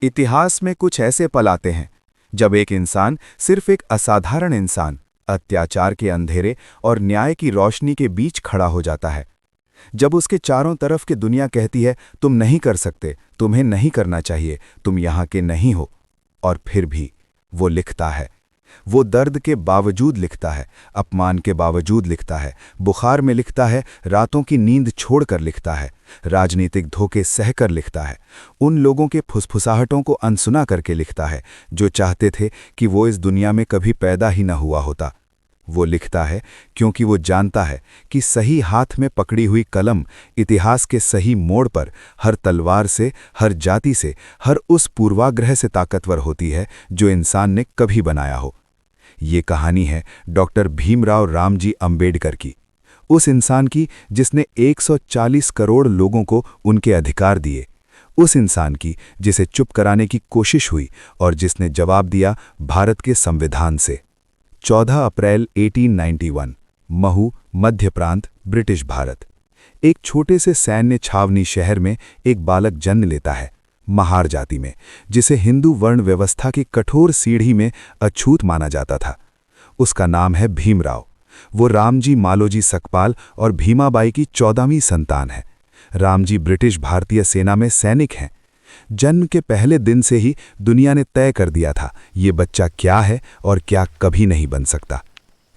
इतिहास में कुछ ऐसे पल आते हैं जब एक इंसान, सिर्फ एक असाधारण इंसान, अत्याचार के अंधेरे और न्याय की रोशनी के बीच खड़ा हो जाता है। जब उसके चारों तरफ की दुनिया कहती है तुम नहीं कर सकते, तुम्हें नहीं करना चाहिए, तुम यहाँ के नहीं हो, और फिर भी वो लिखता है। वो दर्द के बावजूद लिखता है, अपमान के बावजूद लिखता है, बुखार में लिखता है, रातों की नींद छोड़कर लिखता है, राजनीतिक धोखे सहकर लिखता है, उन लोगों के फुसफुसाहटों को अनसुना करके लिखता है जो चाहते थे कि वो इस दुनिया में कभी पैदा ही न हुआ होता। वो लिखता है क्योंकि वो जानता है कि सही हाथ में पकड़ी हुई कलम इतिहास के सही मोड़ पर हर तलवार से, हर जाति से, हर उस पूर्वाग्रह से ताकतवर होती है जो इंसान ने कभी बनाया हो। ये कहानी है डॉक्टर भीमराव रामजी अंबेडकर की, उस इंसान की जिसने 140 करोड़ लोगों को उनके अधिकार दिए, उस इंसान की जिसे चुप कराने की कोशिश हुई और जिसने जवाब दिया भारत के संविधान से। 14 अप्रैल 1891, महू, मध्य प्रांत, ब्रिटिश भारत। एक छोटे से सैन्य छावनी शहर में एक बालक जन्म लेता है, महार जाति में, जिसे हिंदू वर्ण व्यवस्था की कठोर सीढ़ी में अछूत माना जाता था। उसका नाम है भीमराव। वो रामजी मालोजी सकपाल और भीमाबाई की 14वीं संतान है। रामजी ब्रिटिश भारतीय सेना में सैनिक हैं। जन्म के पहले दिन से ही दुनिया ने तय कर दिया था ये बच्चा क्या है और क्या कभी नहीं बन सकता।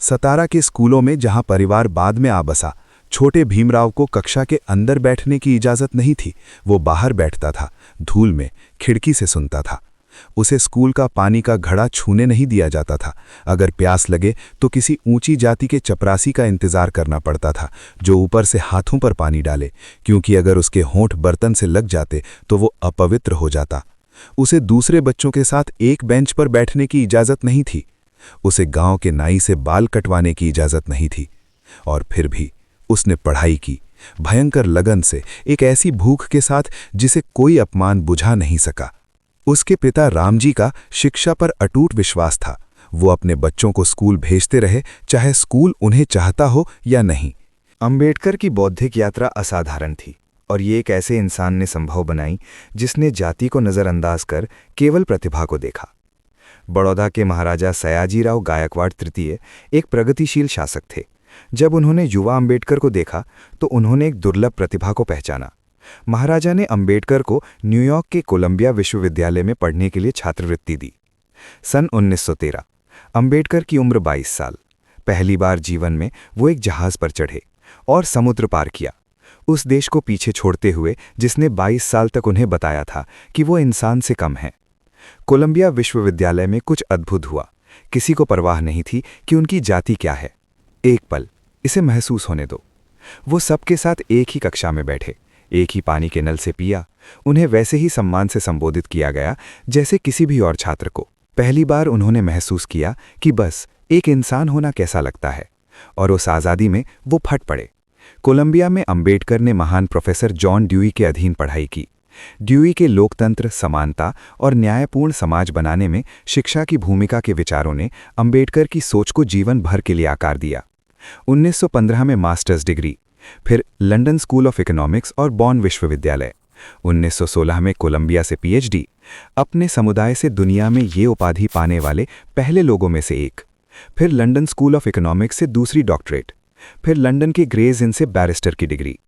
सतारा के स्कूलों में, जहां परिवार बाद में आ बसा, छोटे भीमराव को कक्षा के अंदर बैठने की इजाज़त नहीं थी। वो बाहर बैठता था, धूल में, खिड़की से सुनता था। उसे स्कूल का पानी का घड़ा छूने नहीं दिया जाता था। अगर प्यास लगे तो किसी ऊंची जाति के चपरासी का इंतजार करना पड़ता था जो ऊपर से हाथों पर पानी डाले, क्योंकि अगर उसके होंठ बर्तन से लग जाते तो वो अपवित्र हो जाता। उसे दूसरे बच्चों के साथ एक बेंच पर बैठने की इजाज़त नहीं थी। उसे गांव के नाई से बाल कटवाने की इजाज़त नहीं थी। और फिर भी उसने पढ़ाई की, भयंकर लगन से, एक ऐसी भूख के साथ जिसे कोई अपमान बुझा नहीं सका। उसके पिता रामजी का शिक्षा पर अटूट विश्वास था। वो अपने बच्चों को स्कूल भेजते रहे, चाहे स्कूल उन्हें चाहता हो या नहीं। अंबेडकर की बौद्धिक यात्रा असाधारण थी, और ये एक ऐसे इंसान ने संभव बनाई जिसने जाति को नज़रअंदाज कर केवल प्रतिभा को देखा। बड़ौदा के महाराजा सयाजीराव गायकवाड़ तृतीय एक प्रगतिशील शासक थे। जब उन्होंने युवा अंबेडकर को देखा तो उन्होंने एक दुर्लभ प्रतिभा को पहचाना। महाराजा ने अंबेडकर को न्यूयॉर्क के कोलंबिया विश्वविद्यालय में पढ़ने के लिए छात्रवृत्ति दी। सन 1913, अंबेडकर की उम्र 22 साल। पहली बार जीवन में वो एक जहाज पर चढ़े और समुद्र पार किया, उस देश को पीछे छोड़ते हुए जिसने 22 साल तक उन्हें बताया था कि वो इंसान से कम है। कोलंबिया विश्वविद्यालय में कुछ अद्भुत हुआ। किसी को परवाह नहीं थी कि उनकी जाति क्या है। एक पल इसे महसूस होने दो। वो सबके साथ एक ही कक्षा में बैठे, एक ही पानी के नल से पिया। उन्हें वैसे ही सम्मान से संबोधित किया गया जैसे किसी भी और छात्र को। पहली बार उन्होंने महसूस किया कि बस एक इंसान होना कैसा लगता है, और उस आज़ादी में वो फट पड़े। कोलंबिया में अंबेडकर ने महान प्रोफेसर जॉन ड्यूई के अधीन पढ़ाई की। ड्यूई के लोकतंत्र, समानता और न्यायपूर्ण समाज बनाने में शिक्षा की भूमिका के विचारों ने अंबेडकर की सोच को जीवन भर के लिए आकार दिया। 1915 में मास्टर्स डिग्री, फिर लंदन स्कूल ऑफ इकोनॉमिक्स और बॉन विश्वविद्यालय। 1916 में कोलंबिया से पीएचडी, अपने समुदाय से दुनिया में ये उपाधि पाने वाले पहले लोगों में से एक। फिर लंदन स्कूल ऑफ इकोनॉमिक्स से दूसरी डॉक्टरेट, फिर लंदन के ग्रेज इन से बैरिस्टर की डिग्री।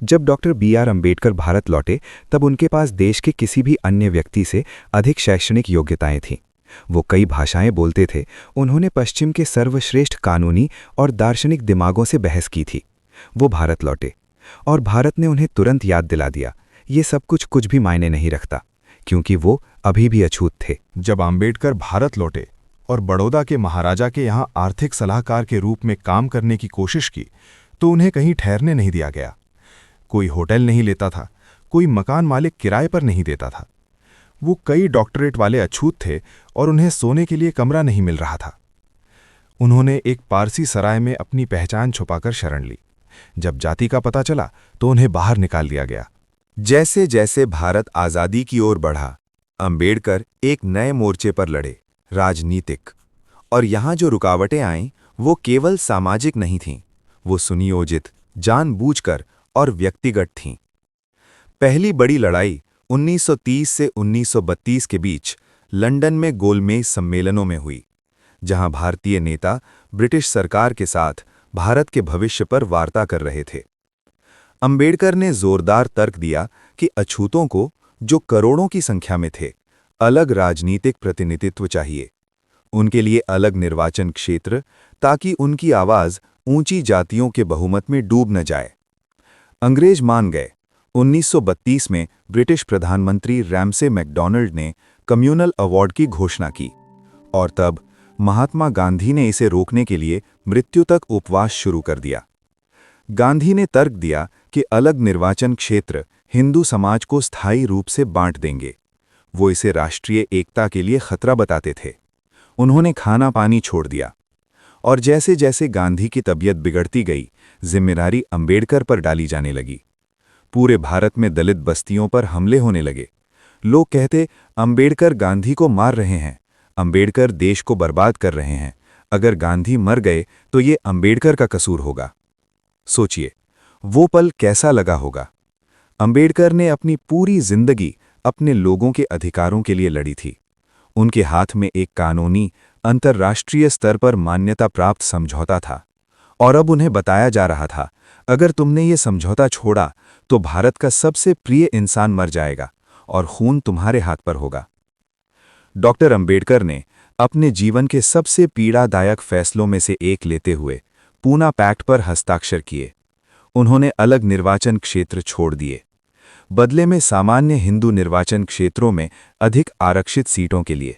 जब डॉक्टर बी.आर. अंबेडकर भारत लौटे तब उनके पास देश के किसी भी अन्य व्यक्ति से अधिक शैक्षणिक योग्यताएं थीं। वो कई भाषाएं बोलते थे। उन्होंने पश्चिम के सर्वश्रेष्ठ कानूनी और दार्शनिक दिमागों से बहस की थी। वो भारत लौटे और भारत ने उन्हें तुरंत याद दिला दिया ये सब कुछ भी मायने नहीं रखता, क्योंकि वो अभी भी अछूत थे। जब अंबेडकर भारत लौटे और बड़ौदा के महाराजा के यहाँ आर्थिक सलाहकार के रूप में काम करने की कोशिश की तो उन्हें कहीं ठहरने नहीं दिया गया। कोई होटल नहीं लेता था, कोई मकान मालिक किराए पर नहीं देता था। वो कई डॉक्टरेट वाले अछूत थे और उन्हें सोने के लिए कमरा नहीं मिल रहा था। उन्होंने एक पारसी सराय में अपनी पहचान छुपाकर शरण ली। जब जाति का पता चला तो उन्हें बाहर निकाल दिया गया। जैसे जैसे भारत आज़ादी की ओर बढ़ा, अंबेडकर एक नए मोर्चे पर लड़े, राजनीतिक। और यहाँ जो रुकावटें आईं वो केवल सामाजिक नहीं थीं, वो सुनियोजित, जानबूझकर और व्यक्तिगत थीं। पहली बड़ी लड़ाई 1930 से 1932 के बीच लंदन में गोलमेज सम्मेलनों में हुई, जहां भारतीय नेता ब्रिटिश सरकार के साथ भारत के भविष्य पर वार्ता कर रहे थे। अंबेडकर ने जोरदार तर्क दिया कि अछूतों को, जो करोड़ों की संख्या में थे, अलग राजनीतिक प्रतिनिधित्व चाहिए। उनके लिए अलग निर्वाचन क्षेत्र, ताकि उनकी आवाज ऊंची जातियों के बहुमत में डूब न जाए। अंग्रेज मान गए। 1932 में ब्रिटिश प्रधानमंत्री रैमसे मैकडॉनल्ड ने कम्युनल अवार्ड की घोषणा की, और तब महात्मा गांधी ने इसे रोकने के लिए मृत्यु तक उपवास शुरू कर दिया। गांधी ने तर्क दिया कि अलग निर्वाचन क्षेत्र हिंदू समाज को स्थायी रूप से बांट देंगे। वो इसे राष्ट्रीय एकता के लिए खतरा बताते थे। उन्होंने खाना पानी छोड़ दिया, और जैसे जैसे गांधी की तबीयत बिगड़ती गई, जिम्मेदारी अंबेडकर पर डाली जाने लगी। पूरे भारत में दलित बस्तियों पर हमले होने लगे। लोग कहते, अंबेडकर गांधी को मार रहे हैं, अंबेडकर देश को बर्बाद कर रहे हैं। अगर गांधी मर गए तो ये अंबेडकर का कसूर होगा। सोचिए, वो पल कैसा लगा होगा। अंबेडकर ने अपनी पूरी जिंदगी अपने लोगों के अधिकारों के लिए लड़ी थी। उनके हाथ में एक कानूनी, अंतर्राष्ट्रीय स्तर पर मान्यता प्राप्त समझौता था, और अब उन्हें बताया जा रहा था, अगर तुमने ये समझौता छोड़ा तो भारत का सबसे प्रिय इंसान मर जाएगा और खून तुम्हारे हाथ पर होगा। डॉक्टर अंबेडकर ने अपने जीवन के सबसे पीड़ादायक फैसलों में से एक लेते हुए पूना पैक्ट पर हस्ताक्षर किए। उन्होंने अलग निर्वाचन क्षेत्र छोड़ दिए, बदले में सामान्य हिंदू निर्वाचन क्षेत्रों में अधिक आरक्षित सीटों के लिए।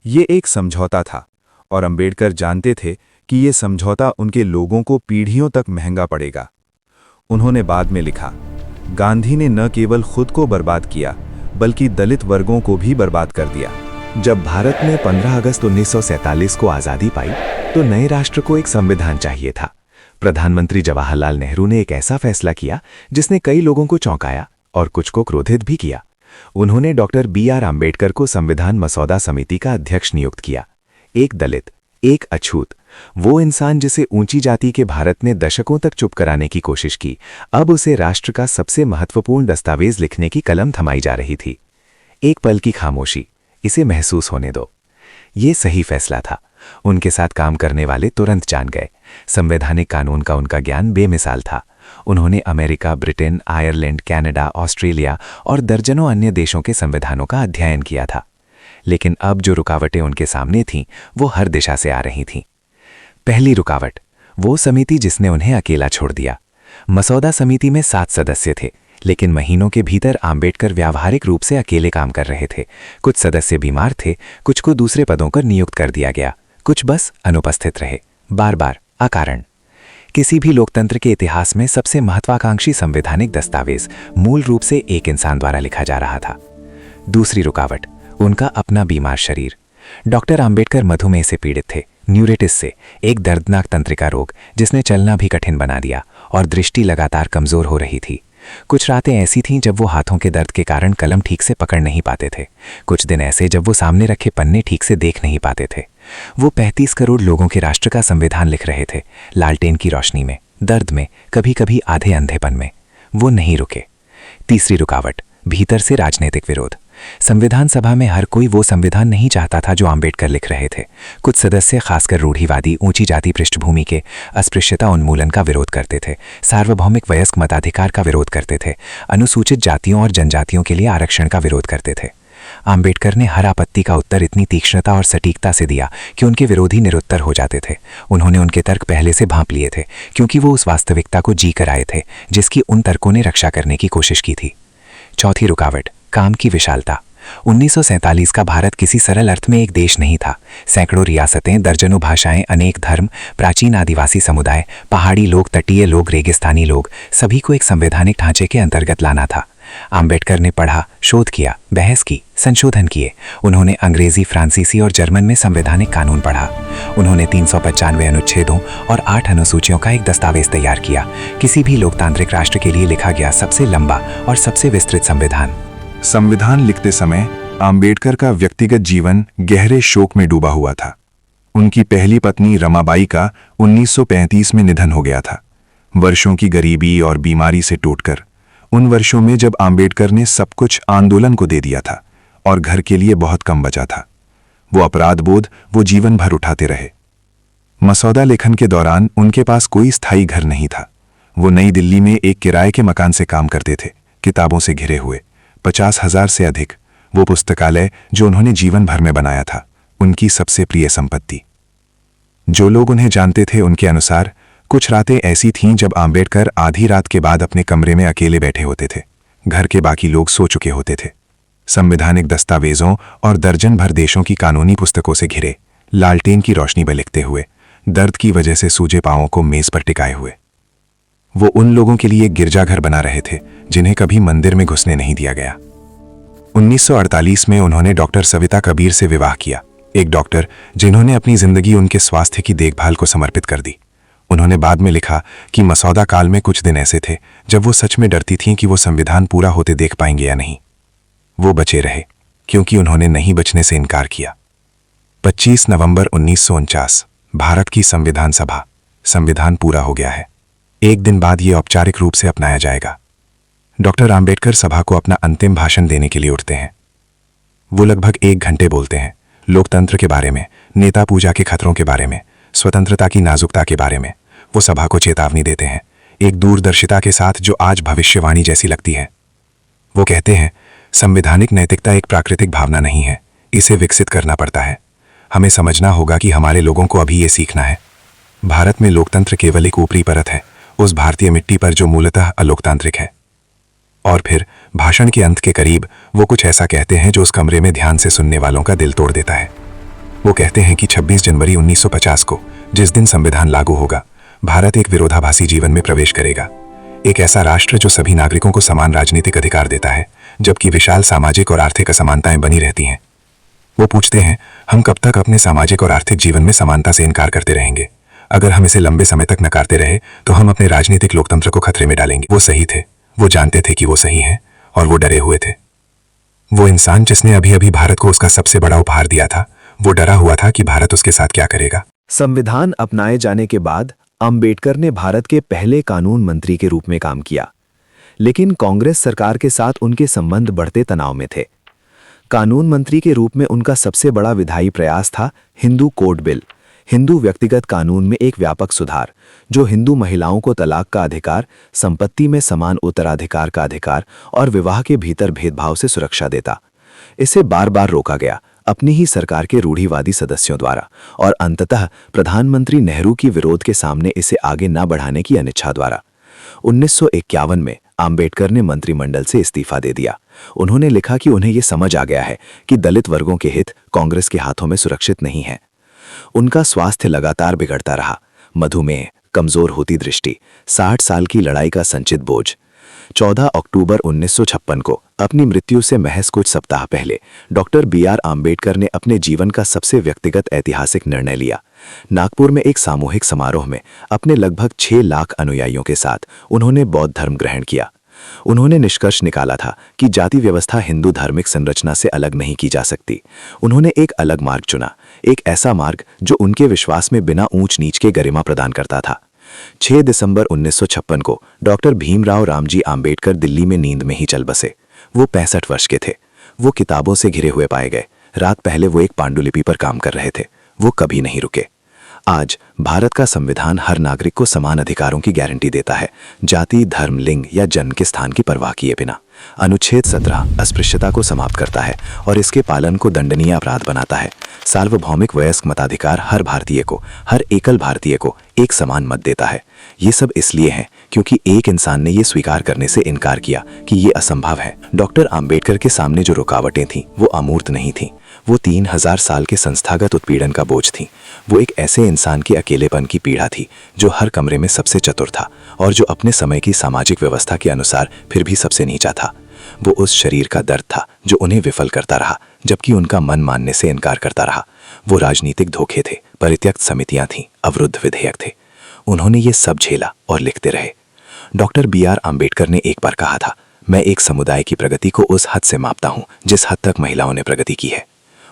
ये एक समझौता था, और अंबेडकर जानते थे कि ये समझौता उनके लोगों को पीढ़ियों तक महंगा पड़ेगा। उन्होंने बाद में लिखा, गांधी ने न केवल खुद को बर्बाद किया, बल्कि दलित वर्गों को भी बर्बाद कर दिया। जब भारत ने 15 अगस्त 1947 को आज़ादी पाई, तो नए राष्ट्र को एक संविधान चाहिए था। प्रधानमंत्री जवाहरलाल नेहरू ने एक ऐसा फैसला किया जिसने कई लोगों को चौंकाया और कुछ को क्रोधित भी किया। उन्होंने डॉक्टर BR अंबेडकर को संविधान मसौदा समिति का अध्यक्ष नियुक्त किया। एक दलित, एक अछूत, वो इंसान जिसे ऊंची जाति के भारत ने दशकों तक चुप कराने की कोशिश की, अब उसे राष्ट्र का सबसे महत्वपूर्ण दस्तावेज लिखने की कलम थमाई जा रही थी। एक पल की खामोशी, इसे महसूस होने दो। ये सही फैसला था। उनके साथ काम करने वाले तुरंत जान गए। संवैधानिक कानून का उनका ज्ञान बेमिसाल था। उन्होंने America, Britain, Ireland, Canada, Australia और दर्जनों अन्य देशों के संविधानों का अध्ययन किया था। लेकिन अब जो रुकावटें उनके सामने थीं, वो हर दिशा से आ रही थीं। पहली रुकावट, वो समिति जिसने उन्हें अकेला छोड़ दिया। मसौदा समिति में 7 सदस्य थे, लेकिन महीनों के भीतर आंबेडकर व्यावहारिक रूप से अकेले काम कर रहे थे। कुछ सदस्य बीमार थे, कुछ को दूसरे पदों पर नियुक्त कर दिया गया, कुछ बस अनुपस्थित रहे, बार बार अकारण। किसी भी लोकतंत्र के इतिहास में सबसे महत्वाकांक्षी संवैधानिक दस्तावेज मूल रूप से एक इंसान द्वारा लिखा जा रहा था। दूसरी रुकावट, उनका अपना बीमार शरीर। डॉक्टर अंबेडकर मधुमेह से पीड़ित थे, न्यूरेटिस से, एक दर्दनाक तंत्रिका रोग जिसने चलना भी कठिन बना दिया, और दृष्टि लगातार कमजोर हो रही थी। कुछ रातें ऐसी थीं जब वो हाथों के दर्द के कारण कलम ठीक से पकड़ नहीं पाते थे। कुछ दिन ऐसे जब वो सामने रखे पन्ने ठीक से देख नहीं पाते थे। वो 35 करोड़ लोगों के राष्ट्र का संविधान लिख रहे थे, लालटेन की रोशनी में, दर्द में, कभी कभी आधे अंधेपन में। वो नहीं रुके। तीसरी रुकावट, भीतर से राजनीतिक विरोध। संविधान सभा में हर कोई वो संविधान नहीं चाहता था जो अंबेडकर लिख रहे थे। कुछ सदस्य, खासकर रूढ़िवादी, ऊंची जाति पृष्ठभूमि के, अस्पृश्यता उन्मूलन का विरोध करते थे, सार्वभौमिक वयस्क मताधिकार का विरोध करते थे, अनुसूचित जातियों और जनजातियों के लिए आरक्षण का विरोध करते थे। अंबेडकर ने हर आपत्ति का उत्तर इतनी तीक्ष्णता और सटीकता से दिया कि उनके विरोधी निरुत्तर हो जाते थे। उन्होंने उनके तर्क पहले से भांप लिए थे, क्योंकि वो उस वास्तविकता को जी कर आए थे जिसकी उन तर्कों ने रक्षा करने की कोशिश की थी। चौथी रुकावट, काम की विशालता। 1947 का भारत किसी सरल अर्थ में एक देश नहीं था। सैकड़ों रियासतें, दर्जनों भाषाएं, अनेक धर्म, प्राचीन आदिवासी समुदाय, पहाड़ी लोग, तटीय लोग, रेगिस्तानी लोग, सभी को एक संवैधानिक ढांचे के अंतर्गत लाना था। अंबेडकर ने पढ़ा, शोध किया, बहस की, संशोधन किए। उन्होंने अंग्रेजी, फ्रांसीसी और जर्मन में संवैधानिक कानून पढ़ा। उन्होंने 395 अनुच्छेदों और 8 अनुसूचियों का एक दस्तावेज तैयार किया, किसी भी लोकतांत्रिक राष्ट्र के लिए लिखा गया सबसे लंबा और सबसे विस्तृत संविधान। संविधान लिखते समय अंबेडकर का व्यक्तिगत जीवन गहरे शोक में डूबा हुआ था। उनकी पहली पत्नी रमाबाई का 1935 में निधन हो गया था। वर्षों की गरीबी और बीमारी से टूटकर उन वर्षों में जब आम्बेडकर ने सब कुछ आंदोलन को दे दिया था और घर के लिए बहुत कम बचा था। वो अपराध बोध वो जीवन भर उठाते रहे। मसौदा लेखन के दौरान उनके पास कोई स्थायी घर नहीं था। वो नई दिल्ली में एक किराए के मकान से काम करते थे, किताबों से घिरे हुए। 50,000 से अधिक। वो पुस्तकालय जो उन्होंने जीवन भर में बनाया था, उनकी सबसे प्रिय संपत्ति। जो लोग उन्हें जानते थे उनके अनुसार कुछ रातें ऐसी थीं जब आम्बेडकर आधी रात के बाद अपने कमरे में अकेले बैठे होते थे। घर के बाकी लोग सो चुके होते थे। संवैधानिक दस्तावेजों और दर्जन भर देशों की कानूनी पुस्तकों से घिरे, लालटेन की रोशनी में लिखते हुए, दर्द की वजह से सूजे पांवों को मेज पर टिकाए हुए। वो उन लोगों के लिए गिरजाघर बना रहे थे जिन्हें कभी मंदिर में घुसने नहीं दिया गया। 1948 में उन्होंने डॉक्टर सविता कबीर से विवाह किया, एक डॉक्टर जिन्होंने अपनी जिंदगी उनके स्वास्थ्य की देखभाल को समर्पित कर दी। उन्होंने बाद में लिखा कि मसौदा काल में कुछ दिन ऐसे थे जब वो सच में डरती थीं कि वो संविधान पूरा होते देख पाएंगे या नहीं। वो बचे रहे क्योंकि उन्होंने नहीं बचने से इनकार किया। 25 नवंबर 1949, भारत की संविधान सभा। संविधान पूरा हो गया है। एक दिन बाद ये औपचारिक रूप से अपनाया जाएगा। डॉक्टर आम्बेडकर सभा को अपना अंतिम भाषण देने के लिए उठते हैं। वो लगभग 1 घंटे बोलते हैं, लोकतंत्र के बारे में, नेता पूजा के खतरों के बारे में, स्वतंत्रता की नाजुकता के बारे में। वो सभा को चेतावनी देते हैं, एक दूरदर्शिता के साथ जो आज भविष्यवाणी जैसी लगती है। वो कहते हैं, संवैधानिक नैतिकता एक प्राकृतिक भावना नहीं है, इसे विकसित करना पड़ता है। हमें समझना होगा कि हमारे लोगों को अभी ये सीखना है। भारत में लोकतंत्र केवल एक ऊपरी परत है, उस भारतीय मिट्टी पर जो मूलतः अलोकतांत्रिक है। और फिर भाषण के अंत के करीब वो कुछ ऐसा कहते हैं जो उस कमरे में ध्यान से सुनने वालों का दिल तोड़ देता है। वो कहते हैं कि 26 जनवरी 1950 को, जिस दिन संविधान लागू होगा, भारत एक विरोधाभासी जीवन में प्रवेश करेगा। एक ऐसा राष्ट्र जो सभी नागरिकों को समान राजनीतिक अधिकार देता है, जबकि विशाल सामाजिक और आर्थिक असमानताएं बनी रहती हैं। वो पूछते हैं, हम कब तक अपने सामाजिक और आर्थिक जीवन में समानता से इनकार करते रहेंगे? अगर हम इसे लंबे समय तक नकारते रहे तो हम अपने राजनीतिक लोकतंत्र को खतरे में डालेंगे। वो सही थे, वो जानते थे कि वो सही हैं, और वो डरे हुए थे। वो इंसान जिसने अभी अभी भारत को उसका सबसे बड़ा उपहार दिया था, वो डरा हुआ था कि भारत उसके साथ क्या करेगा। संविधान अपनाए जाने के बाद अंबेडकर ने भारत के पहले कानून मंत्री के रूप में काम किया, लेकिन कांग्रेस सरकार के साथ उनके संबंध बढ़ते तनाव में थे। कानून मंत्री के रूप में उनका सबसे बड़ा विधायी प्रयास था हिंदू कोड बिल, हिंदू व्यक्तिगत कानून में एक व्यापक सुधार जो हिंदू महिलाओं को तलाक का अधिकार, संपत्ति में समान उत्तराधिकार का अधिकार और विवाह के भीतर भेदभाव से सुरक्षा देता। इसे बार बार रोका गया, अपनी ही सरकार के रूढ़िवादी सदस्यों द्वारा, और अंततः प्रधानमंत्री नेहरू की विरोध के सामने इसे आगे न बढ़ाने की अनिच्छा द्वारा। 1951 में आम्बेडकर ने मंत्रिमंडल से इस्तीफा दे दिया। उन्होंने लिखा कि उन्हें यह समझ आ गया है कि दलित वर्गों के हित कांग्रेस के हाथों में सुरक्षित नहीं है। उनका स्वास्थ्य लगातार बिगड़ता रहा, मधुमेह, कमजोर होती दृष्टि, 60 साल की लड़ाई का संचित बोझ। 14 अक्टूबर 1956 को अपनी मृत्यु से महज कुछ सप्ताह पहले डॉक्टर BR आम्बेडकर ने अपने जीवन का सबसे व्यक्तिगत ऐतिहासिक निर्णय लिया। नागपुर में एक सामूहिक समारोह में अपने लगभग 6 लाख अनुयायियों के साथ उन्होंने बौद्ध धर्म ग्रहण किया। उन्होंने निष्कर्ष निकाला था कि जाति व्यवस्था हिंदू धार्मिक संरचना से अलग नहीं की जा सकती। उन्होंने एक अलग मार्ग चुना, एक ऐसा मार्ग जो उनके विश्वास में बिना ऊंच नीच के गरिमा प्रदान करता था। 6 दिसंबर 1956 को डॉक्टर भीमराव रामजी आम्बेडकर दिल्ली में नींद में ही चल बसे। वो 65 वर्ष के थे। वो किताबों से घिरे हुए पाए गए। रात पहले वो एक पांडुलिपि पर काम कर रहे थे। वो कभी नहीं रुके। आज भारत का संविधान हर नागरिक को समान अधिकारों की गारंटी देता है, जाति, धर्म, लिंग या जन्म के स्थान की परवाह किए बिना। अनुच्छेद 17 अस्पृश्यता को समाप्त करता है और इसके पालन को दंडनीय अपराध बनाता है। सार्वभौमिक वयस्क मताधिकार हर भारतीय को, हर एकल भारतीय को एक समान मत देता है। ये सब इसलिए है क्योंकि एक इंसान ने ये स्वीकार करने से इनकार किया कि ये असंभव है। डॉक्टर आम्बेडकर के सामने जो रुकावटें थीं वो अमूर्त नहीं थीं। वो 3000 साल के संस्थागत उत्पीड़न का बोझ थी। वो एक ऐसे इंसान के अकेलेपन की पीड़ा थी जो हर कमरे में सबसे चतुर था और जो अपने समय की सामाजिक व्यवस्था के अनुसार फिर भी सबसे नीचा था। वो उस शरीर का दर्द था जो उन्हें विफल करता रहा, जबकि उनका मन मानने से इनकार करता रहा। वो राजनीतिक धोखे थे, परित्यक्त समितियां थीं, अवरुद्ध विधेयक थे। उन्होंने ये सब झेला और लिखते रहे। डॉक्टर BR आम्बेडकर ने एक बार कहा था, मैं एक समुदाय की प्रगति को उस हद से मापता हूं जिस हद तक महिलाओं ने प्रगति की है।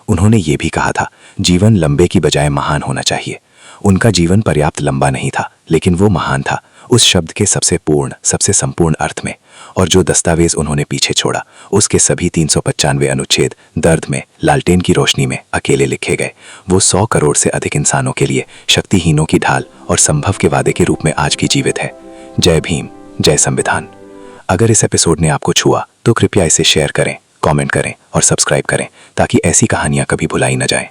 उन्होंने ये भी कहा था, जीवन लंबे की बजाय महान होना चाहिए। उनका जीवन पर्याप्त लंबा नहीं था, लेकिन वो महान था, उस शब्द के सबसे पूर्ण, सबसे संपूर्ण अर्थ में। और जो दस्तावेज उन्होंने पीछे छोड़ा उसके सभी 395 अनुच्छेद दर्द में लालटेन की रोशनी में अकेले लिखे गए। वो 100 करोड़ से अधिक इंसानों के लिए शक्तिहीनों की ढाल और संभव के वादे के रूप में आज भी जीवित है। जय भीम, जय संविधान। अगर इस एपिसोड ने आपको छुआ तो कृपया इसे शेयर करें, कमेंट करें और सब्सक्राइब करें ताकि ऐसी कहानियां कभी भुलाई न जाएं।